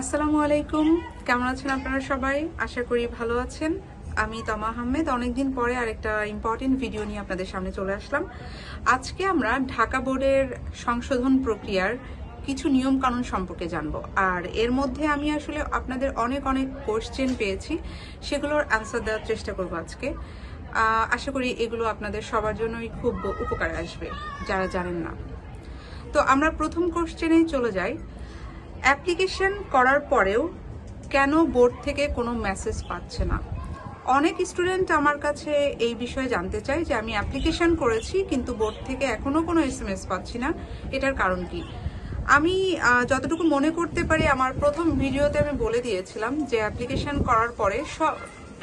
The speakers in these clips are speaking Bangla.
আসসালামু আলাইকুম। কেমন আছেন আপনারা সবাই? আশা করি ভালো আছেন। আমি তমা আহমেদ অনেকদিন পরে আরেকটা ইম্পর্টেন্ট ভিডিও নিয়ে আপনাদের সামনে চলে আসলাম। আজকে আমরা ঢাকা বোর্ডের সংশোধন প্রক্রিয়ার কিছু নিয়ম কানুন সম্পর্কে জানবো। আর এর মধ্যে আমি আসলে আপনাদের অনেক কোশ্চেন পেয়েছি, সেগুলোর অ্যান্সার দেওয়ার চেষ্টা করব আজকে। আশা করি এগুলো আপনাদের সবার জন্যই খুব উপকারে আসবে যারা জানেন না। তো আমরা প্রথম কোশ্চেনেই চলে যাই। অ্যাপ্লিকেশন করার পরেও কেন বোর্ড থেকে কোনো মেসেজ পাচ্ছে না? অনেক স্টুডেন্ট আমার কাছে এই বিষয়ে জানতে চায় যে আমি অ্যাপ্লিকেশন করেছি কিন্তু বোর্ড থেকে এখনো কোনো এসএমএস পাচ্ছি না, এটার কারণ কি? আমি যতটুকু মনে করতে পারি আমার প্রথম ভিডিওতে আমি বলে দিয়েছিলাম যে অ্যাপ্লিকেশন করার পরে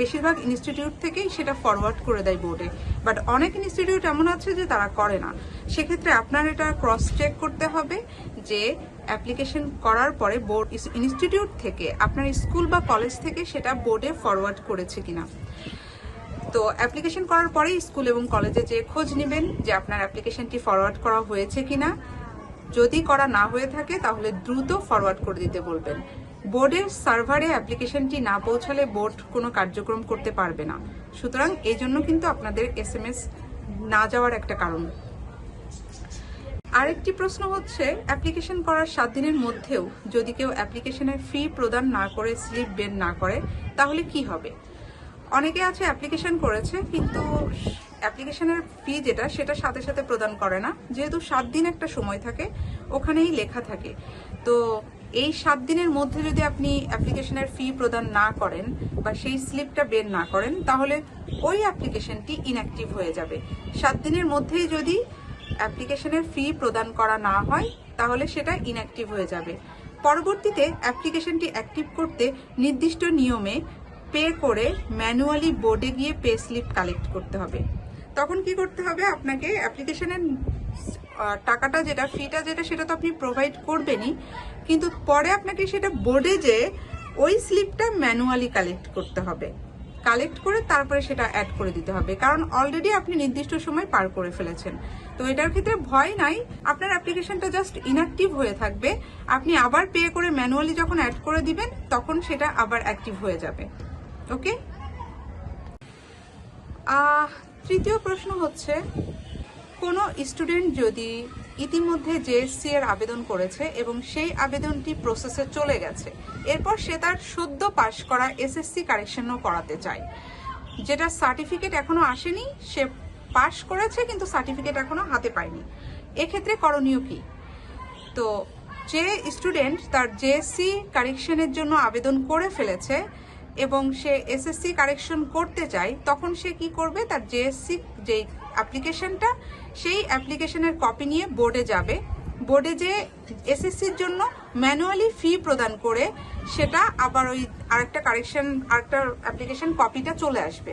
বেশিরভাগ ইনস্টিটিউট থেকেই সেটা ফরওয়ার্ড করে দেয় বোর্ডে, বাট অনেক ইনস্টিটিউট এমন আছে যে তারা করে না। সেক্ষেত্রে আপনার এটা ক্রস চেক করতে হবে যে অ্যাপ্লিকেশন করার পরে বোর্ড ইনস্টিটিউট থেকে আপনার স্কুল বা কলেজ থেকে সেটা বোর্ডে ফরওয়ার্ড করেছে কিনা। তো অ্যাপ্লিকেশন করার পরেই স্কুল এবং কলেজে যে খোঁজ নেবেন যে আপনার অ্যাপ্লিকেশনটি ফরওয়ার্ড করা হয়েছে কিনা। যদি করা না হয়ে থাকে তাহলে দ্রুত ফরওয়ার্ড করে দিতে বলবেন। বোর্ডের সার্ভারে অ্যাপ্লিকেশনটি না পৌঁছালে বোর্ড কোনো কার্যক্রম করতে পারবে না। সুতরাং এই জন্য কিন্তু আপনাদের এসএমএস না যাওয়ার একটা কারণ। আরেকটি প্রশ্ন হচ্ছে, অ্যাপ্লিকেশন করার 7 দিনের মধ্যেও যদি কেউ অ্যাপ্লিকেশনের ফি প্রদান না করে স্লিপ বের না করে তাহলে কি হবে? অনেকে আছে অ্যাপ্লিকেশন করেছে কিন্তু অ্যাপ্লিকেশনের ফি সেটা সাথে সাথে প্রদান করে না, যেহেতু 7 দিন একটা সময় থাকে ওখানেই লেখা থাকে। তো এই 7 দিনের মধ্যে যদি আপনি অ্যাপ্লিকেশনের ফি প্রদান না করেন বা সেই স্লিপটা বের না করেন তাহলে ওই অ্যাপ্লিকেশনটি ইনঅ্যাক্টিভ হয়ে যাবে। 7 দিনের মধ্যেই যদি অ্যাপ্লিকেশনের ফি প্রদান করা না হয় তাহলে সেটা ইনঅ্যাক্টিভ হয়ে যাবে। পরবর্তীতে অ্যাপ্লিকেশনটি অ্যাক্টিভ করতে নির্দিষ্ট নিয়মে পে করে ম্যানুয়ালি বোর্ডে গিয়ে পে স্লিপ কালেক্ট করতে হবে। তখন কি করতে হবে? আপনাকে অ্যাপ্লিকেশনের টাকাটা ফিটা সেটা তো আপনি প্রোভাইড করবেনই, কিন্তু পরে আপনাকে সেটা বোর্ডে যে ওই স্লিপটা ম্যানুয়ালি কালেক্ট করতে হবে। কালেক্ট করে তারপরে সেটা অ্যাড করে দিতে হবে, কারণ অলরেডি আপনি নির্দিষ্ট সময় পার করে ফেলেছেন। তো এটার ক্ষেত্রে ভয় নাই, আপনার অ্যাপ্লিকেশনটা জাস্ট ইনঅ্যাক্টিভ হয়ে থাকবে। আপনি আবার পে করে ম্যানুয়ালি যখন অ্যাড করে দিবেন তখন সেটা আবার অ্যাক্টিভ হয়ে যাবে। ওকে। তৃতীয় প্রশ্ন হচ্ছে, কোনো স্টুডেন্ট যদি ইতিমধ্যে জেএসসি এর আবেদন করেছে এবং সেই আবেদনটি প্রসেসে চলে গেছে, এরপর সে তার সদ্য পাশ করা এসএসসি কারেকশনও করাতে চায়, যেটা সার্টিফিকেট এখনো আসেনি, সে পাশ করেছে কিন্তু সার্টিফিকেট এখনো হাতে পায়নি, এক্ষেত্রে করণীয় কি? তো যে স্টুডেন্ট তার জেএসসি কারেকশনের জন্য আবেদন করে ফেলেছে এবং সে এসএসসি কারেকশন করতে চায়, তখন সে কি করবে? তার জেএসসি যে অ্যাপ্লিকেশনটা, সেই অ্যাপ্লিকেশনের কপি নিয়ে বোর্ডে যাবে। বোর্ডে যে এসএসসির জন্য ম্যানুয়ালি ফি প্রদান করে সেটা আবার ওই আরেকটা অ্যাপ্লিকেশন কপিটা চলে আসবে।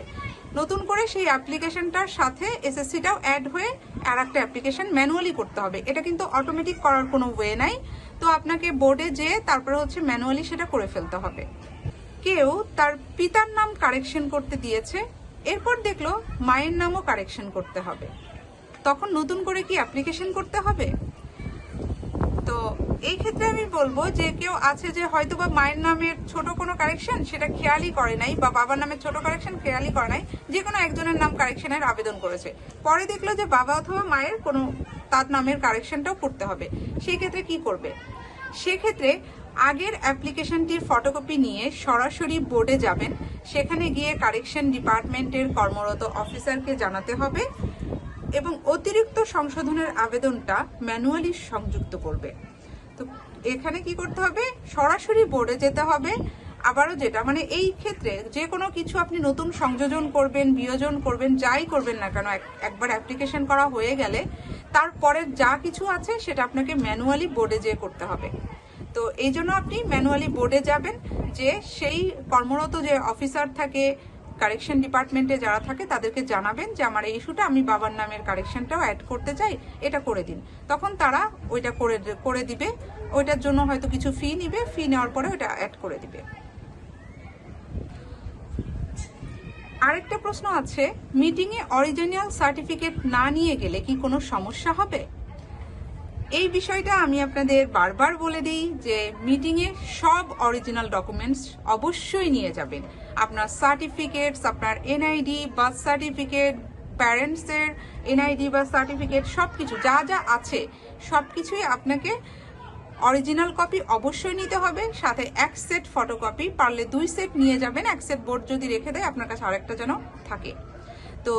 নতুন করে সেই অ্যাপ্লিকেশনটার সাথে এসএসসিটাও অ্যাড হয়ে আর একটা অ্যাপ্লিকেশন ম্যানুয়ালি করতে হবে। এটা কিন্তু অটোমেটিক করার কোনো ওয়ে নাই। তো আপনাকে বোর্ডে যেয়ে তারপরে ম্যানুয়ালি সেটা করে ফেলতে হবে। কেউ তার পিতার নাম কারেকশন করতে দিয়েছে, এরপর দেখলো মায়ের নামও কারেকশন করতে হবে, তখন নতুন করে কি অ্যাপ্লিকেশন করতে হবে? তো এই ক্ষেত্রে আমি বলবো যে কেউ আছে যে হয়তো বা মায়ের নামের ছোট কোনো কারেকশন সেটা খেয়ালই করে নাই, বা বাবার নামের ছোট কারেকশন খেয়ালই করে নাই, যে কোনো একজনের নাম কারেকশনের আবেদন করেছে, পরে দেখলো যে বাবা অথবা মায়ের কোনো তার নামের কারেকশনটাও করতে হবে, সেই ক্ষেত্রে কি করবে? সেক্ষেত্রে আগের অ্যাপ্লিকেশনটির ফটোকপি নিয়ে সরাসরি বোর্ডে যাবেন, সেখানে গিয়ে কারেকশন ডিপার্টমেন্টের কর্মরত অফিসারকে জানাতে হবে এবং অতিরিক্ত সংশোধনের আবেদনটা ম্যানুয়ালি সংযুক্ত করবে। তো এখানে কি করতে হবে? সরাসরি বোর্ডে যেতে হবে। আবারও এই ক্ষেত্রে যে কোনো কিছু আপনি নতুন সংযোজন করবেন, বিয়োজন করবেন, যাই করবেন না কেন, একবার অ্যাপ্লিকেশন করা হয়ে গেলে তারপরে যা কিছু আছে সেটা আপনাকে ম্যানুয়ালি বোর্ডে যেয়ে করতে হবে। তো এই জন্য আপনি ম্যানুয়ালি বোর্ডে যাবেন, যে সেই কর্মরত যে অফিসার থাকে, কারেকশন ডিপার্টমেন্টে যারা থাকে তাদেরকে জানাবেন যে আমার এই ইস্যুটা, আমি বাবার নামের কারেকশনটাও অ্যাড করতে চাই, এটা করে দিন। তখন তারা ওইটা করে দিবে। ওইটার জন্য হয়তো কিছু ফি নিবে, ফি নেওয়ার পরে ওইটা অ্যাড করে দিবে। আরেকটা প্রশ্ন আছে, মিটিংয়ে অরিজিনাল সার্টিফিকেট না নিয়ে গেলে কি কোনো সমস্যা হবে? এই বিষয়টা আমি আপনাদের বারবার বলে দিই যে মিটিংয়ে সব অরিজিনাল ডকুমেন্টস অবশ্যই নিয়ে যাবেন। আপনার সার্টিফিকেটস, আপনার এনআইডি, বার্থ সার্টিফিকেট, প্যারেন্টসের এনআইডি বা সার্টিফিকেট, সবকিছু যা যা আছে সবকিছুই আপনাকে অরিজিনাল কপি অবশ্যই নিতে হবে, সাথে এক সেট ফটোকপি, পারলে 2 সেট নিয়ে যাবেন। এক সেট বোর্ড যদি রেখে দেয় আপনার কাছে আরেকটা যেন থাকে। তো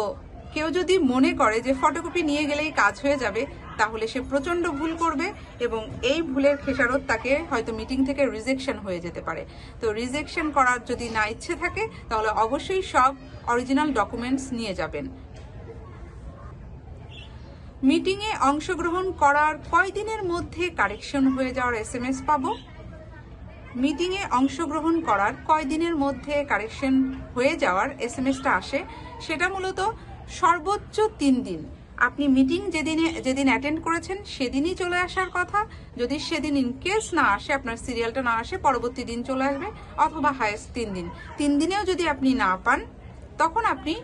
কেউ যদি মনে করে যে ফটোকপি নিয়ে গেলেই কাজ হয়ে যাবে, তাহলে সে প্রচণ্ড ভুল করবে এবং এই ভুলের খেসারত তাকে হয়তো মিটিং থেকে রিজেকশন হয়ে যেতে পারে। তো রিজেকশন করার যদি না ইচ্ছে থাকে তাহলে অবশ্যই সব অরিজিনাল ডকুমেন্টস নিয়ে যাবেন। মিটিংয়ে অংশগ্রহণ করার কয়দিনের মধ্যে কারেকশন হয়ে যাওয়ার SMS পাবো? মিটিংয়ে অংশগ্রহণ করার কয়দিনের মধ্যে কারেকশন হয়ে যাওয়ার SMSটা আসে, সেটা মূলত সর্বোচ্চ 3 দিন। আপনি মিটিং যেদিন অ্যাটেন্ড করেছেন সেদিনই চলে আসার কথা। যদি সেদিন ইনকেস না আসে, আপনার সিরিয়ালটা না আসে, পরবর্তী দিন চলে আসবে, অথবা হায়েস্ট 3 দিন। 3 দিনেও যদি আপনি না পান, তখন আপনি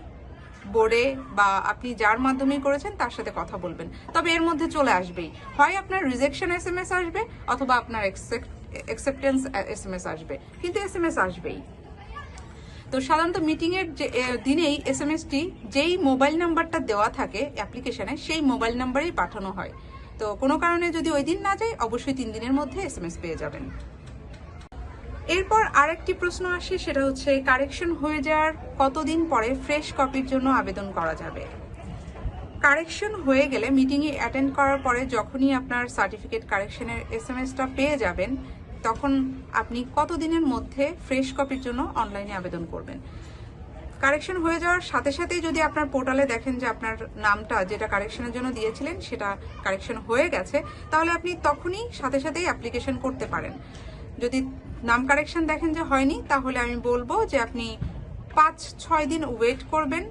বোর্ডে বা আপনি যার মাধ্যমে করেছেন তার সাথে কথা বলবেন। তবে এর মধ্যে চলে আসবেই, হয় আপনার রিজেকশন SMS আসবে অথবা আপনার অ্যাকসেপ্টেন্স SMS আসবে, কিন্তু SMS আসবেই। তো সাধারণত মিটিংয়ের দিনেই SMSটি যেই মোবাইল নাম্বারটা দেওয়া থাকে অ্যাপ্লিকেশনে সেই মোবাইল নাম্বারেই পাঠানো হয়। তো কোনো কারণে যদি ওই দিন না যায়, অবশ্যই 3 দিনের মধ্যে SMS পেয়ে যাবেন। এরপর আরেকটি প্রশ্ন আসে, সেটা হচ্ছে কারেকশন হয়ে যাওয়ার কতদিন পরে ফ্রেশ কপির জন্য আবেদন করা যাবে। কারেকশন হয়ে গেলে মিটিংয়ে অ্যাটেন্ড করার পরে যখনই আপনার সার্টিফিকেট কারেকশনের SMSটা পেয়ে যাবেন, তখন আপনি কতদিনের মধ্যে ফ্রেশ কপির জন্য অনলাইনে আবেদন করবেন। কারেকশন হয়ে যাওয়ার সাথে সাথেই যদি আপনার পোর্টালে দেখেন যে আপনার নামটা যেটা কারেকশনের জন্য দিয়েছিলেন সেটা কারেকশন হয়ে গেছে, তাহলে আপনি তখনই সাথে সাথেই অ্যাপ্লিকেশন করতে পারেন। যদি নাম কারেকশন দেখেন যে হয়নি, তাহলে আমি বলবো যে আপনি 5-6 দিন ওয়েট করবেন,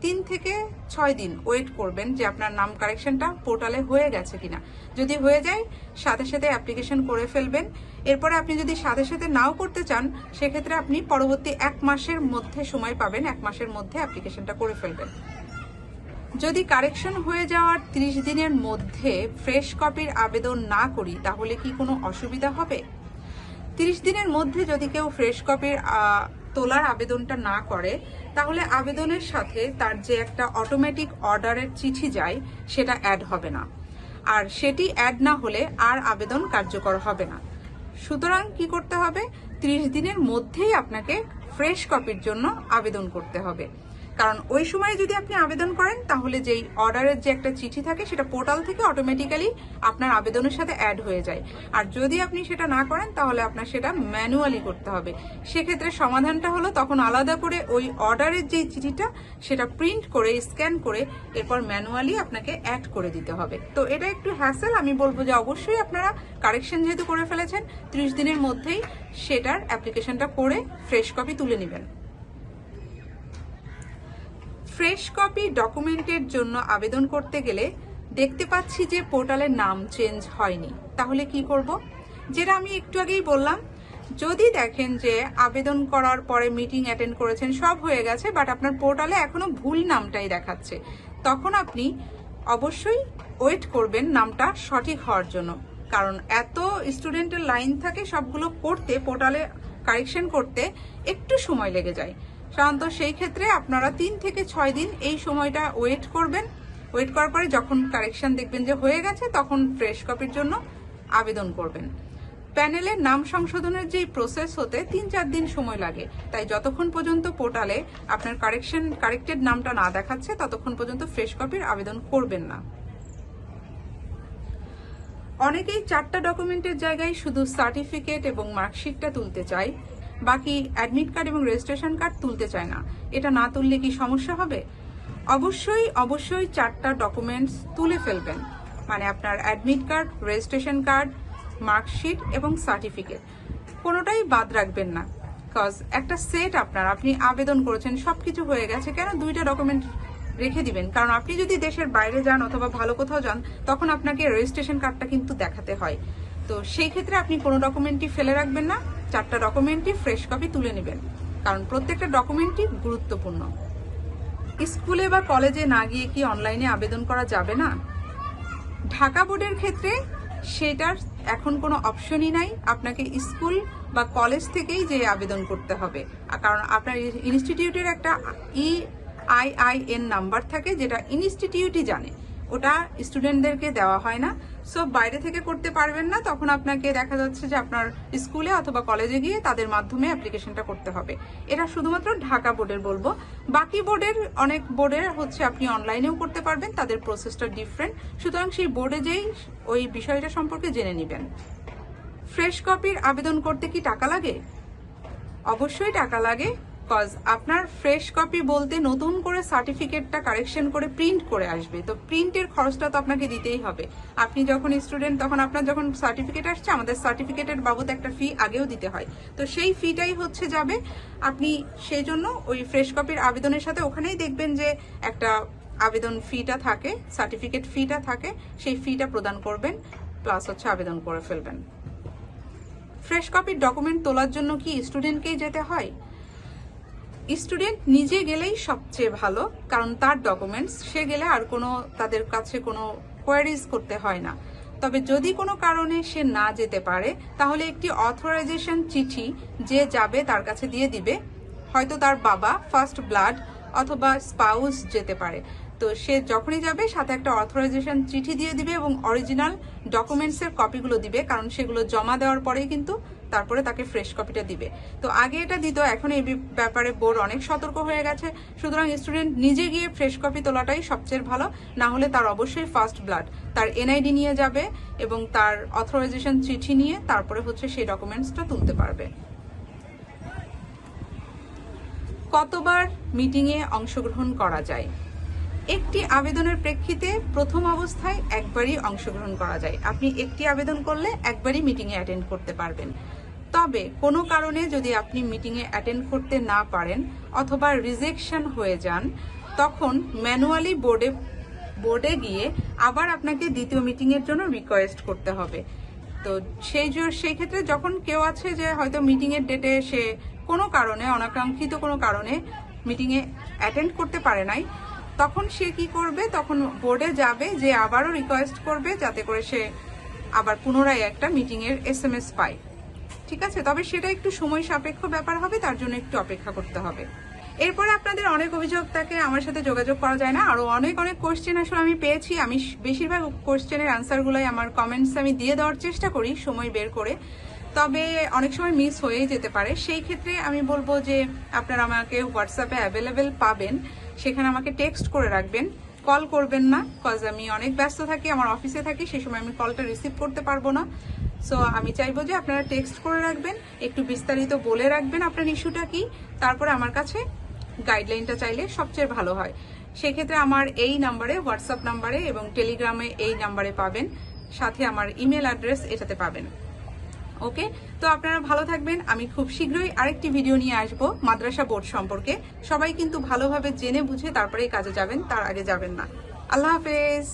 3 থেকে 6 দিন ওয়েট করবেন যে আপনার নাম কারেকশনটা পোর্টালে হয়ে গেছে কিনা। যদি হয়ে যায়, সাথে সাথে অ্যাপ্লিকেশন করে ফেলবেন। এরপরে আপনি যদি সাথে সাথে নাও করতে চান, সেক্ষেত্রে আপনি পরবর্তী 1 মাসের মধ্যে সময় পাবেন, 1 মাসের মধ্যে অ্যাপ্লিকেশনটা করে ফেলবেন। যদি কারেকশন হয়ে যাওয়ার 30 দিনের মধ্যে ফ্রেশ কপির আবেদন না করি, তাহলে কি কোনো অসুবিধা হবে? 30 দিনের মধ্যে যদি কেউ ফ্রেশ কপির তোলার আবেদনটা না করে, তাহলে আবেদনের সাথে তার যে একটা অটোমেটিক অর্ডারের চিঠি যায় সেটা অ্যাড হবে না, আর সেটি অ্যাড না হলে আর আবেদন কার্যকর হবে না। সুতরাং কি করতে হবে? 30 দিনের মধ্যেই আপনাকে ফ্রেশ কপির জন্য আবেদন করতে হবে। কারণ ওই সময় যদি আপনি আবেদন করেন, তাহলে যেই অর্ডারের যে একটা চিঠি থাকে সেটা পোর্টাল থেকে অটোমেটিক্যালি আপনার আবেদনের সাথে অ্যাড হয়ে যায়। আর যদি আপনি সেটা না করেন, তাহলে আপনার সেটা ম্যানুয়ালি করতে হবে। সেক্ষেত্রে সমাধানটা হলো তখন আলাদা করে ওই অর্ডারের যে চিঠিটা সেটা প্রিন্ট করে স্ক্যান করে এরপর ম্যানুয়ালি আপনাকে অ্যাড করে দিতে হবে। তো এটা একটু হ্যাসেল। আমি বলবো যে অবশ্যই আপনারা কারেকশন যেহেতু করে ফেলেছেন, 30 দিনের মধ্যেই সেটার অ্যাপ্লিকেশনটা করে ফ্রেশ কপি তুলে নেবেন। ফ্রেশ কপি ডকুমেন্টের জন্য আবেদন করতে গেলে দেখতে পাচ্ছি যে পোর্টালের নাম চেঞ্জ হয়নি, তাহলে কি করব? যেটা আমি একটু আগেই বললাম, যদি দেখেন যে আবেদন করার পরে মিটিং অ্যাটেন্ড করেছেন, সব হয়ে গেছে, বাট আপনার পোর্টালে এখনো ভুল নামটাই দেখাচ্ছে, তখন আপনি অবশ্যই ওয়েট করবেন নামটা সঠিক হওয়ার জন্য। কারণ এত স্টুডেন্টের লাইন থাকে, সবগুলো করতে পোর্টালে কারেকশন করতে একটু সময় লেগে যায়। সাধারণত সেই ক্ষেত্রে আপনারা 3 থেকে 6 দিন এই সময়টা ওয়েট করবেন। ওয়েট করার পরে যখন কারেকশন দেখবেন যে হয়ে গেছে, তখন ফ্রেশ কপির জন্য আবেদন করবেন। প্যানেলের নাম সংশোধনের যে প্রসেস হতে 3-4 দিন সময় লাগে, তাই যতক্ষণ পর্যন্ত পোর্টালে আপনার কারেক্টেড নামটা না দেখাচ্ছে, ততক্ষণ পর্যন্ত ফ্রেশ কপির আবেদন করবেন না। অনেকেই 4টা ডকুমেন্টের জায়গায় শুধু সার্টিফিকেট এবং মার্কশিটটা তুলতে চায়, বাকি অ্যাডমিট কার্ড এবং রেজিস্ট্রেশন কার্ড তুলতে চায় না। এটা না তুললে কি সমস্যা হবে? অবশ্যই 4টা ডকুমেন্টস তুলে ফেলবেন, মানে আপনার admit card, registration card, marksheet এবং সার্টিফিকেট, কোনোটাই বাদ রাখবেন না। কজ একটা সেট আপনি আবেদন করেছেন, সবকিছু হয়ে গেছে, কেন 2টা ডকুমেন্ট রেখে দিবেন? কারণ আপনি যদি দেশের বাইরে যান অথবা ভালো কোথাও যান, তখন আপনাকে রেজিস্ট্রেশন কার্ডটা কিন্তু দেখাতে হয়। তো সেই ক্ষেত্রে আপনি কোনো ডকুমেন্টই ফেলে রাখবেন না, 4টা ডকুমেন্টই ফ্রেশ কপি তুলে নেবেন, কারণ প্রত্যেকটা ডকুমেন্টই গুরুত্বপূর্ণ। স্কুলে বা কলেজে না গিয়ে কি অনলাইনে আবেদন করা যাবে না? ঢাকা বোর্ডের ক্ষেত্রে সেটার এখন কোনো অপশনই নাই, আপনাকে স্কুল বা কলেজ থেকেই যে আবেদন করতে হবে। কারণ আপনার ইনস্টিটিউটের একটা EIN নাম্বার থাকে, যেটা ইনস্টিটিউটই জানে, ওটা স্টুডেন্টদেরকে দেওয়া হয় না। সো বাইরে থেকে করতে পারবেন না, তখন আপনাকে দেখা যাচ্ছে যে আপনার স্কুলে অথবা কলেজে গিয়ে তাদের মাধ্যমে অ্যাপ্লিকেশনটা করতে হবে। এটা শুধুমাত্র ঢাকা বোর্ডের বলবো, বাকি বোর্ডের অনেক বোর্ডের হচ্ছে আপনি অনলাইনেও করতে পারবেন, তাদের প্রসেসটা ডিফারেন্ট। সুতরাং সেই বোর্ডে যেই ওই বিষয়টা সম্পর্কে জেনে নেবেন। ফ্রেশ কপির আবেদন করতে কি টাকা লাগে? অবশ্যই টাকা লাগে, কজ আপনার ফ্রেশ কপি বলতে নতুন করে সার্টিফিকেটটা কারেকশন করে প্রিন্ট করে আসবে, তো প্রিন্টের খরচটা তো আপনাকে দিতেই হবে। আপনি যখন স্টুডেন্ট তখন আপনার যখন সার্টিফিকেট আসছে, আমাদের সার্টিফিকেটের বাবদ একটা ফি আগেও দিতে হয়, তো সেই ফিটাই হচ্ছে যাবে। আপনি সেই জন্য ওই ফ্রেশ কপির আবেদনের সাথে ওখানেই দেখবেন যে একটা আবেদন ফিটা থাকে, সার্টিফিকেট ফিটা থাকে, সেই ফিটা প্রদান করবেন, প্লাস হচ্ছে আবেদন করে ফেলবেন। ফ্রেশ কপির ডকুমেন্ট তোলার জন্য কি স্টুডেন্টকেই যেতে হয়? স্টুডেন্ট নিজে গেলেই সবচেয়ে ভালো, কারণ তার ডকুমেন্টস, সে গেলে আর কোনো তাদের কাছে কোনো কোয়ারিজ করতে হয় না। তবে যদি কোনো কারণে সে না যেতে পারে, তাহলে একটি অথরাইজেশন চিঠি যে যাবে তার কাছে দিয়ে দিবে। হয়তো তার বাবা, ফার্স্ট ব্লাড অথবা স্পাউস যেতে পারে, তো সে যখনই যাবে সাথে একটা অথরাইজেশন চিঠি দিয়ে দিবে এবং অরিজিনাল ডকুমেন্টসের কপিগুলো দিবে, কারণ সেগুলো জমা দেওয়ার পরেই কিন্তু তারপরে তাকে ফ্রেশ কপিটা দিবে। তো আগে এটা দিত, এখন এই ব্যাপারে বোর্ড অনেক সতর্ক হয়ে গেছে। সুতরাং স্টুডেন্ট নিজে গিয়ে ফ্রেশ কপি তোলাটাই সবচেয়ে ভালো। না হলে তার অবশ্যই ফার্স্ট ব্লাড, তার NID নিয়ে যাবে এবং তার অথরাইজেশন চিঠি নিয়ে তারপরে হচ্ছে সেই ডকুমেন্টসটা তুলতে পারবে। কতবার মিটিংয়ে অংশগ্রহণ করা যায়? একটি আবেদনের প্রেক্ষিতে প্রথম অবস্থায় একবারই অংশগ্রহণ করা যায়। আপনি একটি আবেদন করলে একবারই মিটিংয়ে অ্যাটেন্ড করতে পারবেন। তবে কোনো কারণে যদি আপনি মিটিংয়ে অ্যাটেন্ড করতে না পারেন অথবা রিজেকশন হয়ে যান, তখন ম্যানুয়ালি বোর্ডে গিয়ে আবার আপনাকে দ্বিতীয় মিটিংয়ের জন্য রিকোয়েস্ট করতে হবে। তো সেই ক্ষেত্রে যখন কেউ আছে যে হয়তো মিটিংয়ের ডেটে সে কোনো কারণে, অনাকাঙ্ক্ষিত কোনো কারণে মিটিংয়ে অ্যাটেন্ড করতে পারে নাই, তখন সে কি করবে, তখন বোর্ডে যাবে, যে আবারও রিকোয়েস্ট করবে যাতে করে সে আবার পুনরায় একটা মিটিংয়ের SMS পায়। ঠিক আছে, তবে সেটা একটু সময় সাপেক্ষ ব্যাপার হবে, তার জন্য একটু অপেক্ষা করতে হবে। এরপরে আপনাদের অনেক অভিযোগ থাকে আমার সাথে যোগাযোগ করা যায় না, আরো অনেক কোয়েশ্চেন আসলে আমি পেয়েছি। আমি বেশিরভাগ কোয়েশ্চেনের আনসারগুলোই আমার কমেন্টস আমি দিয়ে দেওয়ার চেষ্টা করি সময় বের করে, তবে অনেক সময় মিস হয়েই যেতে পারে। সেই ক্ষেত্রে আমি বলবো যে আপনারা আমাকে হোয়াটসঅ্যাপে অ্যাভেলেবেল পাবেন, সেখানে আমাকে টেক্সট করে রাখবেন, কল করবেন না, কজ আমি অনেক ব্যস্ত থাকি, আমার অফিসে থাকি, সেই সময় আমি কলটা রিসিভ করতে পারবো না। সো আমি চাইবো যে আপনারা টেক্সট করে রাখবেন, একটু বিস্তারিত বলে রাখবেন আপনার ইস্যুটা কি, তারপরে আমার কাছে গাইডলাইনটা চাইলে সবচেয়ে ভালো হয়। সেক্ষেত্রে আমার এই নাম্বারে, হোয়াটসঅ্যাপ নাম্বারে এবং টেলিগ্রামে এই নাম্বারে পাবেন, সাথে আমার ইমেল অ্যাড্রেস এটাতে পাবেন। ওকে, তো আপনারা ভালো থাকবেন। আমি খুব শীঘ্রই আরেকটি ভিডিও নিয়ে আসবো মাদ্রাসা বোর্ড সম্পর্কে। সবাই কিন্তু ভালোভাবে জেনে বুঝে তারপরেই কাজে যাবেন, তার আগে যাবেন না। আল্লাহ হাফেজ।